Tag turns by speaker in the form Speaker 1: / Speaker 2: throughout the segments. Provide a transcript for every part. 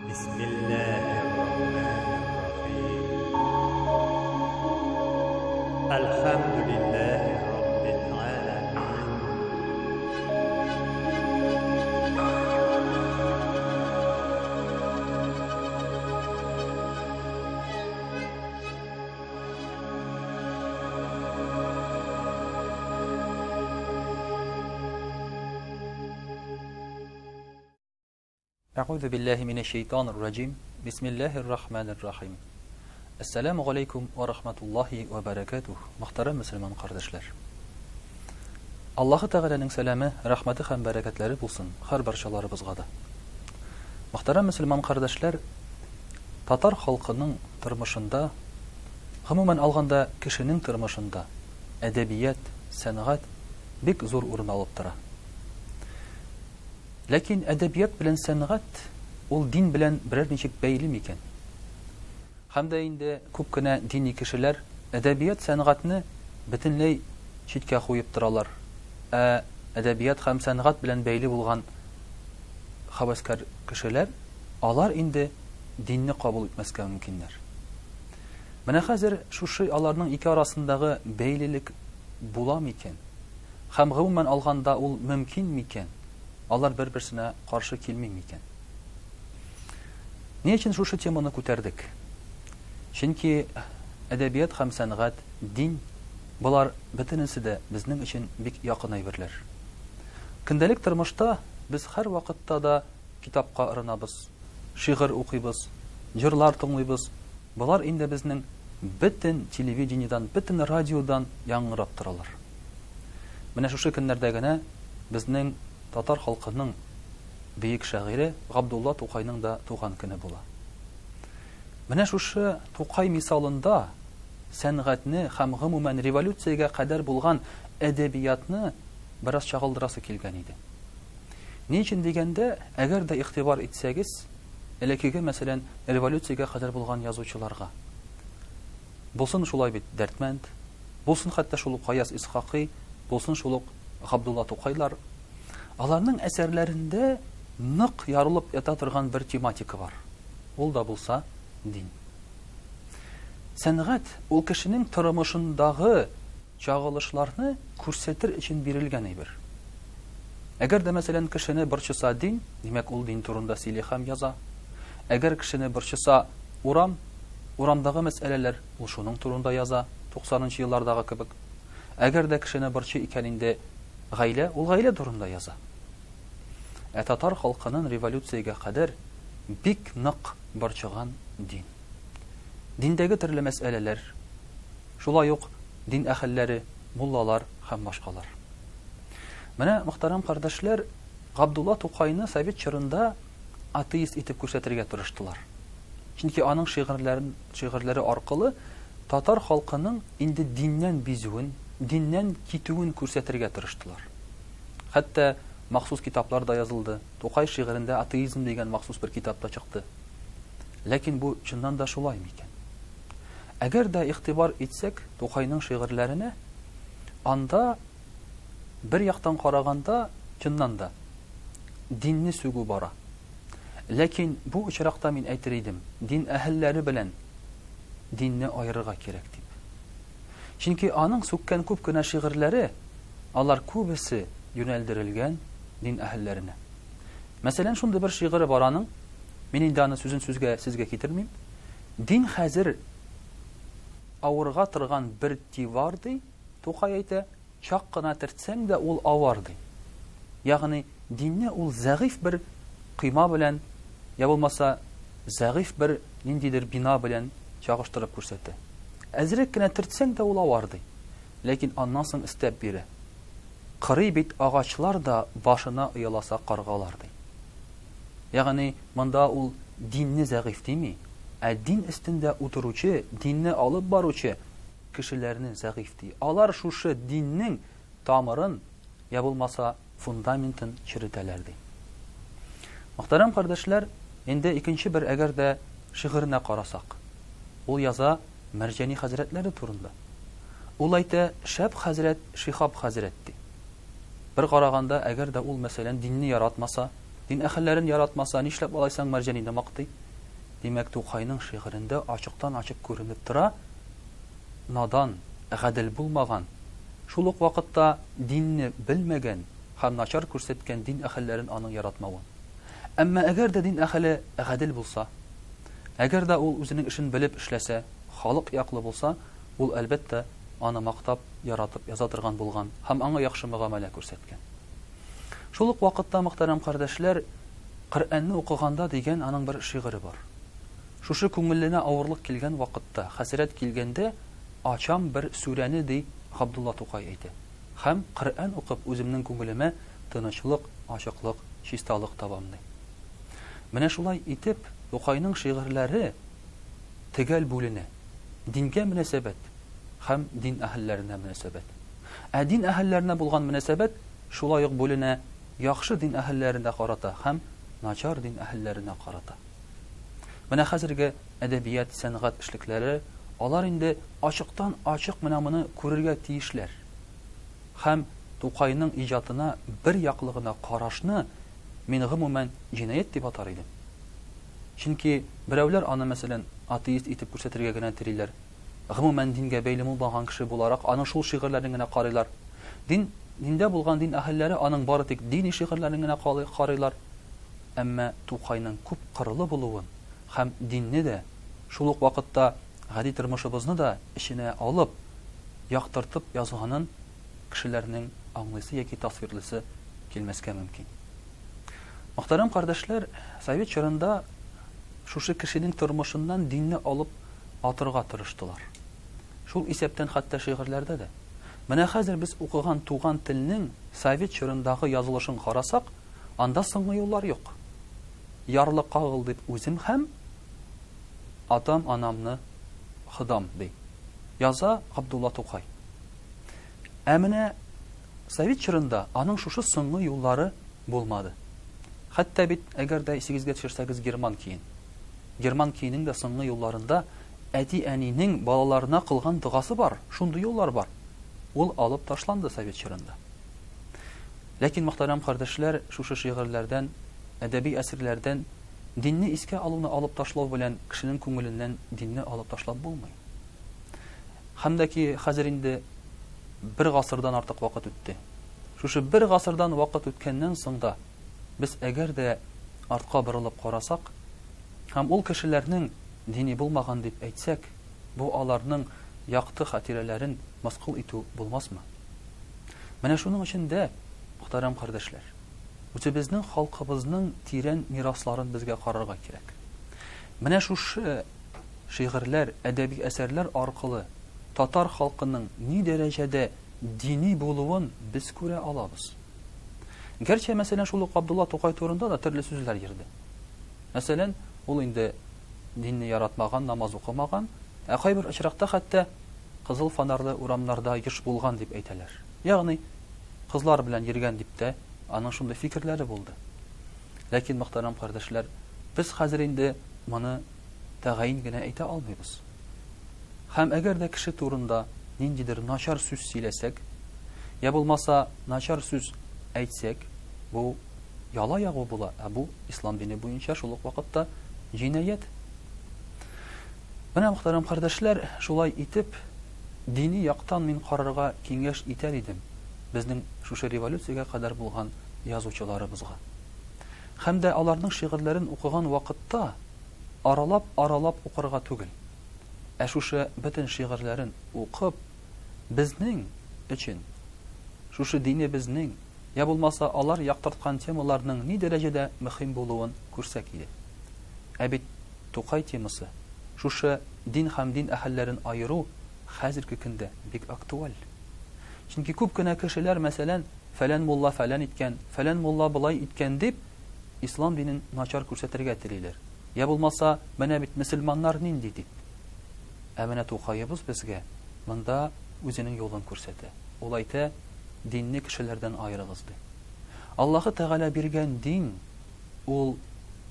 Speaker 1: بسم الله الرحمن الرحيم الحمد لله رب العالمين
Speaker 2: أعوذ بالله من الشيطان الرجيم بسم الله الرحمن الرحيم Assalamu alaikum wa rahmatullahi wa barakatuh. Muhtaram Müslüman kardeşler. Allahu Teala'nın selamı, rahmeti hem bereketleri bulsun her barşalarımızga da. Muhtaram Müslüman kardeşler, Tatar halkının tırmışında, umumen alganda kişinin tırmışında edebiyat, sanat bek zor urun alıp tura. Lakin edebiyat bilen sanat ol din bilen birer nechik beyli miken? Hamda indi күп кенә dini kişiler edebiyat sanatını bütünlәй читкә куеп торалар. Edebiyat һәм sanat белән бәйле булган хаваскар кешеләр алар инде dinni кабул итмәскә мөмкиннәр. Менә хәзер шушы аларның ике арасындагы бәйлелек була микән? Һәм гомумән алганда ул мөмкин микән? Алар бер-берсенә каршы килми микән? Ни өчен шушы теманы күтәрдек? Чөнки әдәбият һәм сәнгать, дин булар бөтенесе дә безнең өчен бик якын әйберләр. Көндәлек тормышта без һәр вакытта да китапка ырынабыз, шигырь укыйбыз, җырлар тыңлыйбыз. Булар инде безнең бөтен телевидениедан, бөтен радиодан яңгырап торалар. Менә шушы көннәрдә генә безнең татар халкының бөек шагыйре Габдулла Тукайның да туган көне була. Менә шушы Тукай мисалында сәнгатьне һәм гомумән революциягә кадәр булган әдәбиятны бераз чагылдырасы килгән иде. Ни өчен дигәндә, әгәр дә игътибар итсәгез, элекеге мәсәлән революциягә кадәр булган язучыларга, булсын шулай бит Дәртмәнд, булсын хәтта шул ук Гаяз Исхакый, булсын шул ук Габдулла Тукайлар, аларның әсәрләрендә нык ярылып ята торган бер тематика бар. Ул да булса din. Сәнгать ул кешенең тормышындагы чагылышларны күрсәтер өчен бирелгән әйбер. Әгәр дә мәсәлән кешене борчыса din, димәк ул din турында сөйли һәм яза. Әгәр кешене борчыса урамдагы мәсьәләләр, ул шуның турында яза, 90нчы еллардагы кебек. Әгәр дә кешене борчы икән инде гаилә, ул гаилә турында яза. Татар халкының революциягә кадәр бик нык борчыган din. Диндәге төрле мәсьәләләр, шулай ук дин әһелләре, муллалар һәм башкалар. Менә мөхтәрәм кардәшләр, Габдулла Тукайны совет чорында атеист итеп күрсәтергә тырыштылар. Чөнки аның шигырьләре аркылы татар халкының инде диннән бизүен, диннән китүен күрсәтергә тырыштылар. Хәтта махсус китаплар да язылды. Тукай шигырендә атеизм дигән махсус бер китап та чыкты. Ләкин бу чыннан да шулай микән? Әгәр дә игътибар итсәк Тукайның шигырьләренә, анда бер яктан караганда чыннан да динне сүгү бара. Ләкин бу очракта мин әйтер идем, дин әһелләре белән динне аерырга кирәк дип. Чөнки аның сүккән күп кенә шигырьләре, алар күбесе юнәлдерелгән дин әһелләренә. Мәсәлән, шундый бер шигыры бар аның, мин инде аны сүзен сезгә китермим. Дин хәзер авырга торган бер тивар ди, Тукай әйтә, чак кына төртсәң дә ул авар ди. Ягъни динне ул зәгыйф бер кыйма белән, я булмаса зәгыйф бер ниндидер бина белән чагыштырып күрсәтә. Әзрәк кенә төртсәң дә ул авар ди. Ләкин аннан соң истәп бирә. Кырый бит агачлар да башына ыяласа каргалар ди. Ягъни монда ул динне зәгыйф дими, дин өстендә утыручы, динне алып баручы кешеләрне зәгыйф ди. Алар шушы диннең тамырын, я булмаса фундаментын чиртәләр ди. Мөхтәрәм кардәшләр, инде икенче бер әгәр дә шигыренә карасак, ул яза Мәрҗани хәзрәтләре турында. Ул әйтә, шәп хәзрәт, Шихаб хәзрәт ди. Бер караганда, әгәр дә ул мәсәлән динне яратмаса, Дин әһелләрен яратмаса, нишләп алайсың Марҗанине мактый? Димәк, Тукайның шигырендә ачыктан-ачык күренеп тора, надан, гадел булмаган, шул ук вакытта динне белмәгән һәм начар күрсәткән дин әһелләрен аның яратмавы. Әмма әгәр дә дин әһеле гадел булса, әгәр дә ул үзенең эшен белеп эшләсә, халык яклы булса, ул әлбәттә аны мактап, яратып яза торган булган һәм аңа яхшы мөгамәлә күрсәткән. Шул ук вакытта, мөхтәрәм кардәшләр, Коръәнне укыганда дигән аның бер шигыре бар. Шушы күңеленә авырлык килгән вакытта, хәсрәт килгәндә, ачам бер сүрәне ди Габдулла Тукай әйтә. Һәм Коръән укып үземнең күңелемә тынычлык, ачыклык, чисталык табам ди. Менә шулай итеп, Тукайның шигырьләре төгәл бүленә. Дингә мөнәсәбәт һәм дин әһелләренә мөнәсәбәт. Ә дин әһелләренә булган мөнәсәбәт шулай ук бүленә яхшы дин әһелләренә карата һәм начар дин әһелләренә карата. Менә хәзерге әдәбият, сәнгать эшлекләре, алар инде ачыктан-ачык менә моны күрергә тиешләр. Һәм Тукайның иҗатына бер яклы гына карашны мин гомумән җинаят дип атар идем. Чөнки берәүләр аны мәсәлән атеист итеп күрсәтергә генә телиләр. Гомумән дингә бәйле булмаган кеше буларак аның шул шигырьләрен генә карыйлар. Диндә булган дин әһелләре аның бары тик дини шигырьләрен генә карыйлар. Әмма Тукайның күп кырлы булуын һәм динне дә шул ук вакытта гади тормышыбызны да эченә алып, яктыртып язганын кешеләрнең аңлыйсы яки тасвирлыйсы килмәскә мөмкин. Мөхтәрәм кардәшләр, Совет чорында шушы кешенең тормышыннан динне алып атырга тырыштылар. Шул исәптән хәтта шигырьләрдә дә. Менә хәзер без укыган туган телнең Совет чорындагы язылышын карасак, анда соңгы юллар юк. Ярлы кагыл дип үзем һәм атам анамны хыдам ди. Яза Габдулла Тукай. Ә менә Совет чорында аның шушы соңгы юллары булмады. Хәтта бит әгәр дә исегезгә төшерсәгез Герман киен. Герман киенең дә соңгы юлларында әти-әнинең балаларына кылган дугасы бар, шундый юллар бар. Ул алып ташланды Совет чорында. Ләкин мөхтәрәм кардәшләр, шушы шигырьләрдән, әдәби әсәрләрдән динне искә алуны алып ташлау белән кешенең күңеленнән динне алып ташлап булмый. Һәм дә ки хәзер инде бер гасырдан артык вакыт үтте. Шушы бер гасырдан вакыт үткәннән соң да без әгәр дә артка борылып карасак, һәм ул кешеләрнең дини булмаган дип әйтсәк, бу аларның якты хатирәләрен маскул итү булмасмы? Менә шуның өчен дә, мөхтәрәм кардәшләр, үзебезнең халкыбызның тирән мирасларын безгә карарга кирәк. Менә шушы шигырьләр, әдәби әсәрләр аркылы татар халкының ни дәрәҗәдә дини булуын без күрә алабыз. Гәрчә, мәсәлән, шул ук Габдулла Тукай турында да төрле сүзләр йөрде. Мәсәлән, ул инде динне яратмаган, намаз укымаган, ә кайбер очракта хәтта кызыл фонарлы урамнарда еш булган дип әйтәләр. Ягъни кызлар белән йөргән дип тә аның шундый фикерләре булды. Ләкин мөхтәрәм кардәшләр, без хәзер инде моны тәгаен генә әйтә алмыйбыз. Һәм әгәр дә кеше турында ниндидер начар сүз сөйләсәк, я булмаса начар сүз әйтсәк, бу яла ягу була, ә бу ислам дине буенча шул ук вакытта җинаят. Менә мөхтәрәм кардәшләр, шулай итеп дини яктан мин карарга киңәш итәр идем безнең шушы революциягә кадәр булган язучыларыбызга. Һәм дә аларның шигырьләрен укыган вакытта аралап укырга түгел, ә шушы бөтен шигырьләрен укып безнең өчен шушы дине безнең, я булмаса алар яктырткан темаларның ни дәрәҗәдә мөһим булуын күрсәк иде. Ә бит Тукай темасы, шушы дин һәм дин әһелләрен айыру хәзерге көндә бик актуаль. Чөнки күп кенә кешеләр, мәсәлән, фәлән мулла фәлән иткән, фәлән мулла булай иткән дип ислам динен начар күрсәтергә телиләр. Я булмаса, менә бит мөселманнар нинди дип. Ә менә Тукайыбыз безгә монда үзенең юлын күрсәтә. Ул әйтә, динне кешеләрдән айырыгыз ди. Аллаһы Тәгалә биргән дин ул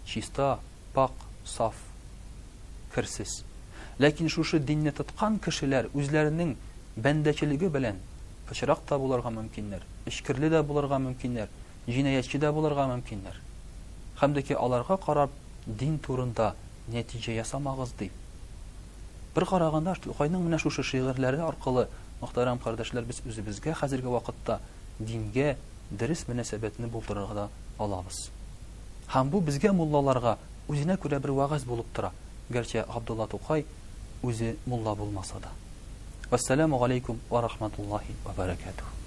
Speaker 2: чиста, пак, саф, керсез. Ләкин шушы динне тоткан кешеләр үзләренең бәндәчелеге белән пычрак та булырга мөмкиннәр, эшкерле дә булырга мөмкиннәр, җинаятчы да булырга мөмкиннәр. һәм дә ки аларга карап дин турында нәтиҗә ясамагыз ди. Бер караганда Тукайның менә шушы шигырьләре аркылы, мөхтәрәм кардәшләр, без үзебезгә хәзерге вакытта дингә дөрес мөнәсәбәтне булдырырга да алабыз. Һәм бу безгә муллаларга үзенә күрә бер вагыз булып тора. Гәрчә Габдулла Тукай үзе мулла булмаса да. Ассаламу алейкум ва рахматуллаһи ва баракатуһ.